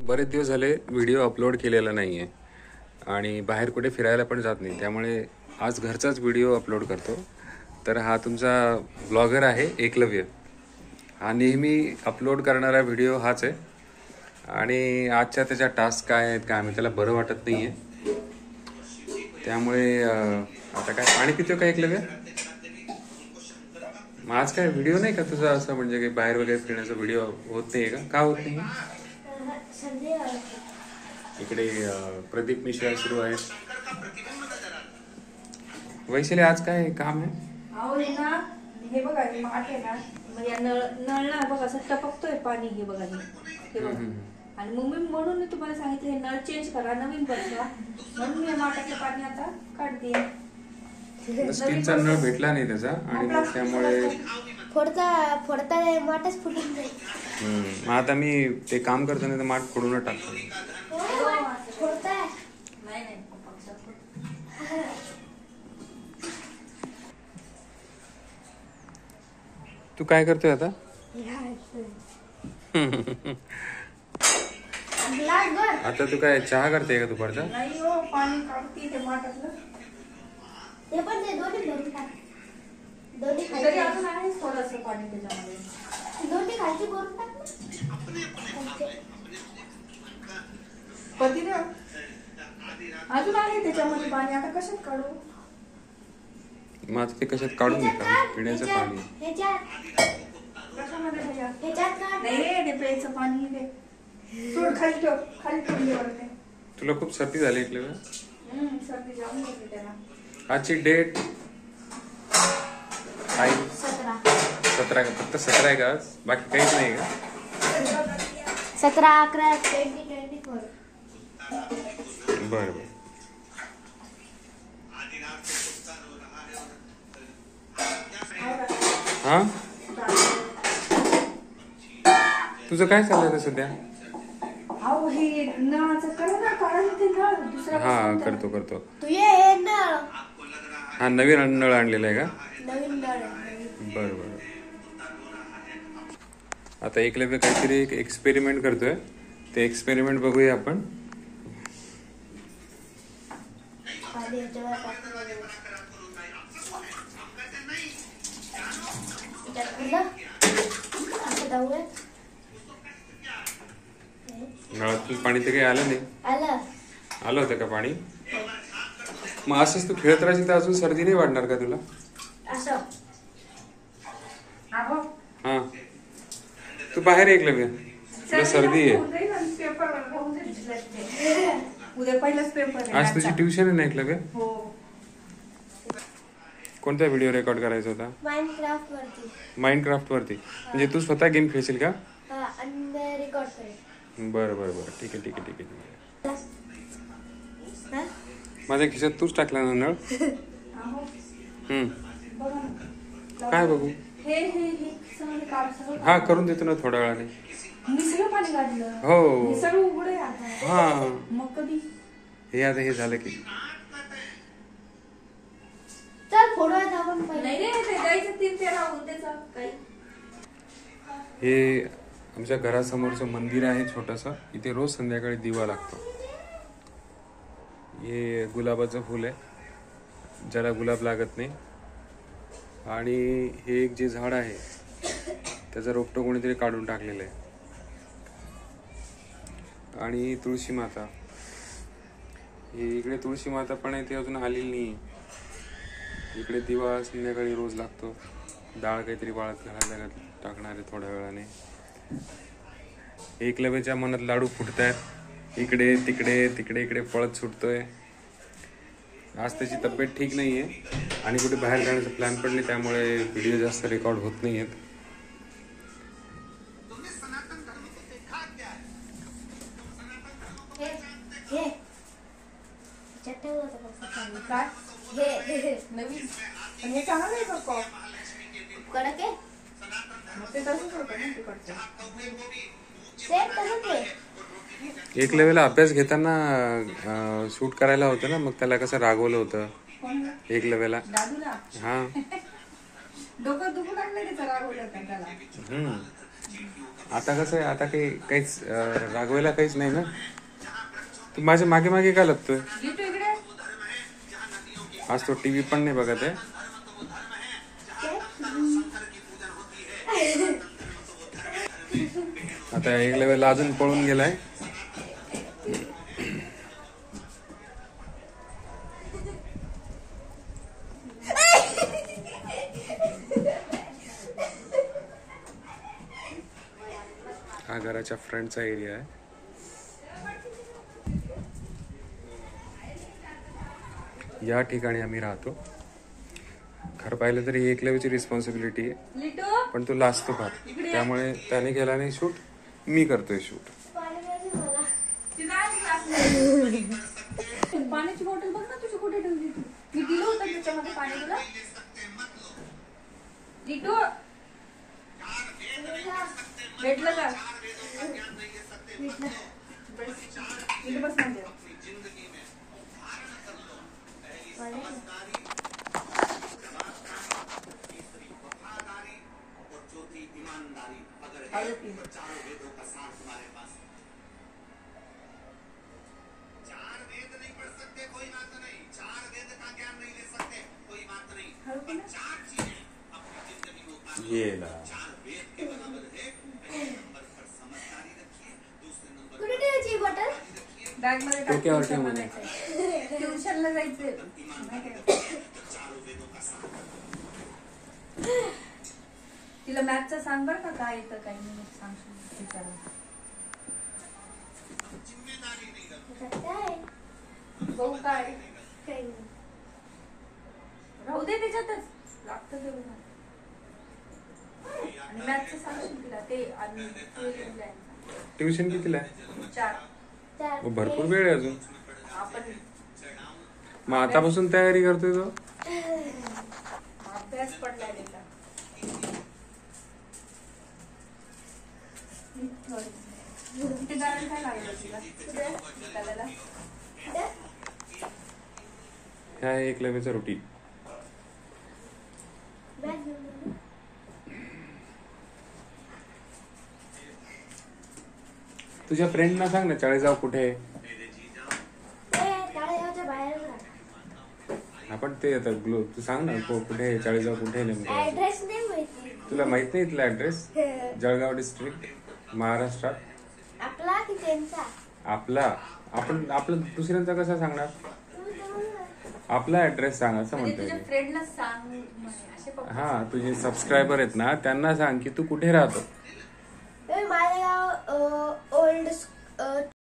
बरेच दिवस झाले व्हिडिओ अपलोड केलेला नाही आहे आणि बाहेर कुठे फिरायला पण जात नाही, त्यामुळे आज घरचाच व्हिडिओ अपलोड करतो. तर हा तुमचा ब्लॉगर आहे एकलव्य. हा नेहमी अपलोड करणारा व्हिडिओ हाच आहे आणि आजच्या त्याच्या टास्क काय आहेत काय आम्ही त्याला बरं वाटत नाही आहे, त्यामुळे आता काय पाणी पितो का एकलव्य? मग आज काय व्हिडिओ नाही का तुझा असं, म्हणजे काही बाहेर वगैरे फिरण्याचा व्हिडिओ होत नाही का होत नाही? इकडे प्रदीप मिश्रा सुरू आहे. वैशाली आज काय काम आहे? हे बघा हे माठ आहे ना, म्हणजे नळ ना बघा असं टपकतोय पाणी. हे बघा हे बघा. आणि मग मी म्हणून तुम्हाला सांगितलं हे नळ चेंज करा, नवीन बसवा. म्हणून मी माठाचं पाणी आता काढते. स्टीलचा नळ भेटला नाही त्याचा आणि मग त्यामुळे फोडता माठच फुटून जाईल. मग आता मी ते काम करतो नाही तर माठ फोडून टाकतो. तू काय करतोय आता? आता तू काय चहा करते का दुपारचा? नाही हो, पाणी काढते ते माठातलं. ते पण ते दोन्ही भरून टाक. दोन्ही तरी खायचे. अजून आहे थोडंसं पाणी त्याच्यामध्ये. दोन्ही खायचे भरून टाक ना. पतिदेव अजून आहे त्याच्यामध्ये पाणी, आता कशात काढू? मग आता ते कशात काढून घेता? पिण्याचं पाणी. कशामध्ये ह्याच्यात काढ. नाही रे, ते प्यायचं पाणी रे. सोड, खाली ठेव, खाली ठेवली. तुला खूप सर्दी झाली इकडे. सर्दी जाम होती त्याला. आजची डेट आहे 17. फक्त 17 आहे का आज? बाकी काहीच नाही का? 17/11/2024. बरं. हा, तुझं काय चाललंय आता सध्या? अहो हे नळाचं करा ना, काढा ते नळ दुसरा. हा, करतो. तू ये नळ. हा, नवीन नळ आणलेला आहे का? नवीन नळ. बरं. आता एकलव्य काहीतरी एक एक्सपेरिमेंट करतोय, ते एक्सपेरिमेंट बघूया आपण. नळातून पाणी तर काही आलं नाही. आलं होतं का पाणी? मग असंच तू खेळत राहायची तर अजून सर्दी नाही वाढणार का तुला? हा, तू बाहेर एकलव्य, तुला सर्दी आहे. उद्या पहिलाच पेपर. आज तुझी ट्युशन आहे ना एकलव्य? हो. कोणता व्हिडिओ रेकॉर्ड करायचा होता? माइनक्राफ्ट वरती. म्हणजे तू स्वतः गेम खेळशील का? रेकॉर्ड करेल. बरं. ठीक आहे. माझ्या खिशात तूच टाकला ना नळ? काय बघू? हा, करून देतो ना थोड्या वेळाने. मी सगळं पाणी काढलं. हो. मी सगळं उघडे आता. हा, मग कधी हे झालं की चल फोडूयात आपण पहिले. नाही रे, ते गाईचं तीन ते राहून त्याचा काही. हे आमच्या घरासमोरचं मंदिर आहे छोटंसं. इथे रोज संध्याकाळी दिवा लागतो. हे गुलाबाचं फुल आहे, ज्याला गुलाब लागत नाही. आणि हे एक जे झाड आहे त्याचं रोपटं कोणीतरी काढून टाकलेलं आहे. आणि तुळशी माता, हे इकडे तुळशी माता पण आहे, ती अजून आलेली नाही. इकडे दिवा संध्याकाळी रोज लागतो. डाळ काहीतरी वाळत घालायला टाकणार आहे थोड्या वेळाने. एकलव्याच्या मनात लाडू फुटतायत. इकडे तिकडे पळत सुटतोय. आज त्याची तब्येत ठीक नाहीये आणि कुठे बाहेर जाण्याचा प्लॅन पण नाही, त्यामुळे व्हिडिओ जास्त रेकॉर्ड होत नाहीयेत. नवीन हे चांगलं आहे का? कडक आहे. ते तसंच होतं ना तिकडचं. सेम तसंच आहे. एकलव्याला अभ्यास घेताना शूट करायला होतं ना, मग त्याला कसं रागवलं होतं एकलव्याला. दादूला हा, डोकं दुखू लागलं त्याचं, रागवलं त्याला. आता कसं आहे, आता काहीच रागवायला काहीच नाही ना. तू माझ्या मागे मागे का लागतोय? लिटू इकडे. आज तो टीव्ही पण नाही बघत आहे. आता एक लेवल अजून पळून गेलाय. हा घराच्या फ्रंटचा एरिया आहे. या ठिकाणी आम्ही राहतो. खरं पाहिलं तरी एक लेवलची रिस्पॉन्सिबिलिटी आहे, लिटू पण तो लाजतो फार, त्यामुळे त्याने केला नाही शूट, मी करतोय शूट. पाण्याची बॉटल बघ ना तुझी कुठे ठेवली तू. मी दिलं होतं त्याच्यामध्ये पाणी तुला. लिटू भेटलं का? इथे बस म्हणजे कुठे ठेवायची बॉटल? बॅग मध्ये डोक्यावर टाकून ठेव म्हणे. ट्युशनला जायचंय. तिला मॅथचं सांग बरं का काय येतं काही नाही सांगशील टीचरला. काय? बघू काय काही नाही. राहू दे त्याच्यातच लागतं ते बघा. आणि मॅथचं सांगशील तिला ते आणि ट्युशन कितीला आहे? 4. चार. भरपूर वेळ आहे अजून. आपण मग आतापासून तयारी करतोय तो. अभ्यास पडलाय त्याचा. ते गाणं काय लागलं तुला? गाण्याला? ह्या आहे एक लेवलचं रुटीन. बॅग घेऊन ये. तुझ्या फ्रेंडना सांग ना चाळीसगाव कुठे आहे. तळेगावच्या बाहेर राहा. आपण ते आता तू सांग ना कुठे आहे चाळीसगाव कुठे आहे नेमकं. ऍड्रेस नाही माहिती. तुला माहित नाही इथला ऍड्रेस? जळगाव डिस्ट्रिक्ट महाराष्ट्रात. आपला की त्यांचा? आपला. आपलं दुसऱ्यांचा कसा सांगणार? आपला ऍड्रेस सांग असं म्हणजे म्हणतोय तुझ्या मी. फ्रेंडला सांग म्हणे, असे पप्पा. हा तुझे सबस्क्रायबर आहेत ना त्यांना सांग की तू कुठे राहतो. मालेगाव ओल्ड